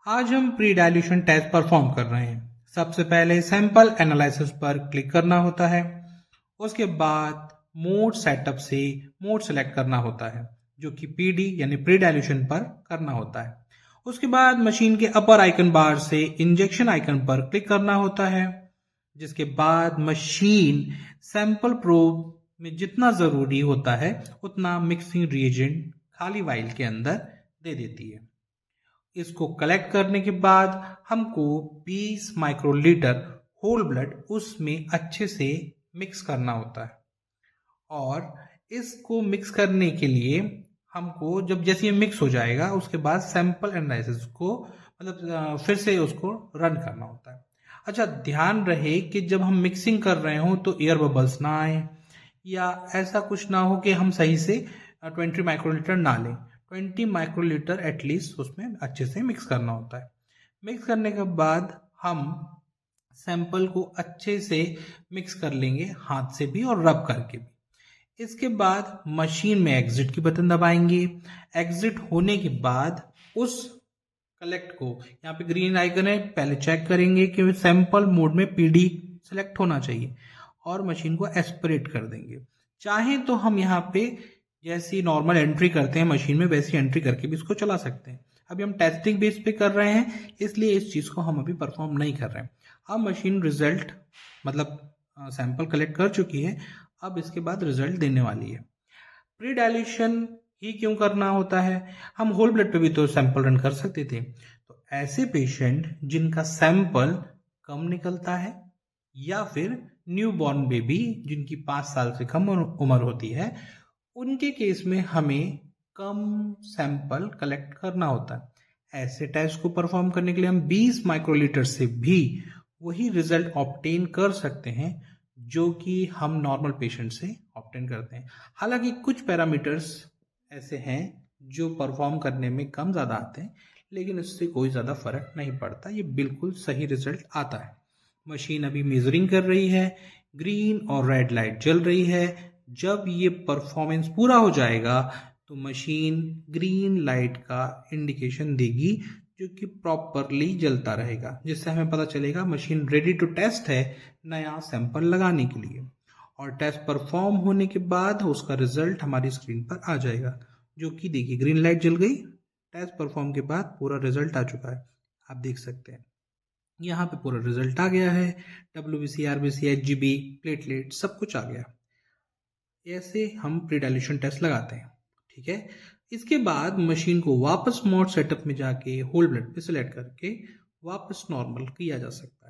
आज हम pre dilution test perform कर रहे हैं। सबसे पहले सैंपल एनालिसिस पर क्लिक करना होता है। उसके बाद मोड सेटअप से मोड सेलेक्ट करना होता है, जो कि पीडी यानी प्री डाइल्यूशन पर करना होता है। उसके बाद मशीन के अपर आइकन बार से इंजेक्शन आइकन पर क्लिक करना होता है, जिसके बाद मशीन सैंपल प्रोब में जितना ज़रूरी होता है उतना मिक्सिंग रिएजेंट खाली वाइल के अंदर दे देती है। इसको कलेक्ट करने के बाद हमको 20 माइक्रोलीटर होल ब्लड उसमें अच्छे से मिक्स करना होता है। और इसको मिक्स करने के लिए हमको जब जैसे ये मिक्स हो जाएगा उसके बाद सैंपल एनालिसिस को फिर से उसको रन करना होता है। अच्छा, ध्यान रहे कि जब हम मिक्सिंग कर रहे हो तो एयर बबल्स ना आए या ऐसा कुछ ना हो कि हम सही से 20 माइक्रोलीटर ना लें। 20 माइक्रोलीटर एटलीस्ट उसमें अच्छे से मिक्स करना होता है। मिक्स करने के बाद हम सैंपल को अच्छे से मिक्स कर लेंगे, हाथ से भी और रब करके भी। इसके बाद मशीन में एग्जिट की बटन दबाएंगे। एग्जिट होने के बाद उस कलेक्ट को, यहाँ पे ग्रीन आइकन है, पहले चेक करेंगे कि सैंपल मोड में पीडी सेलेक्ट होना चाहिए और मशीन को एस्पिरेट कर देंगे। चाहे तो हम यहाँ पे जैसी नॉर्मल एंट्री करते हैं मशीन में वैसी एंट्री करके भी इसको चला सकते हैं। अभी हम टेस्टिंग बेस पे कर रहे हैं, इसलिए इस चीज़ को हम अभी परफॉर्म नहीं कर रहे हैं। अब मशीन रिजल्ट सैंपल कलेक्ट कर चुकी है, अब इसके बाद रिजल्ट देने वाली है। प्री डाइल्यूशन ही क्यों करना होता है? हम होल ब्लड पे भी तो सैंपल रन कर सकते थे। तो ऐसे पेशेंट जिनका सैंपल कम निकलता है या फिर न्यू बॉर्न बेबी जिनकी 5 साल से कम उम्र होती है, उनके केस में हमें कम सैंपल कलेक्ट करना होता है। ऐसे टेस्ट को परफॉर्म करने के लिए हम 20 माइक्रोलीटर से भी वही रिजल्ट ऑब्टेन कर सकते हैं जो कि हम नॉर्मल पेशेंट से ऑब्टेन करते हैं। हालांकि कुछ पैरामीटर्स ऐसे हैं जो परफॉर्म करने में कम ज़्यादा आते हैं, लेकिन इससे कोई ज़्यादा फर्क नहीं पड़ता, ये बिल्कुल सही रिजल्ट आता है। मशीन अभी मेजरिंग कर रही है, ग्रीन और रेड लाइट जल रही है। जब ये परफॉर्मेंस पूरा हो जाएगा तो मशीन ग्रीन लाइट का इंडिकेशन देगी, जो कि प्रॉपरली जलता रहेगा, जिससे हमें पता चलेगा मशीन रेडी टू टेस्ट है नया सैंपल लगाने के लिए। और टेस्ट परफॉर्म होने के बाद उसका रिजल्ट हमारी स्क्रीन पर आ जाएगा, जो कि देखिए ग्रीन लाइट जल गई। टेस्ट परफॉर्म के बाद पूरा रिजल्ट आ चुका है, आप देख सकते हैं यहाँ पे पूरा रिजल्ट आ गया है। WBC, RBC, HGB, प्लेटलेट सब कुछ आ गया। ऐसे हम प्री डाइल्यूशन टेस्ट लगाते हैं, ठीक है। इसके बाद मशीन को वापस मोड सेटअप में जाके होल ब्लड पे सिलेक्ट करके वापस नॉर्मल किया जा सकता है।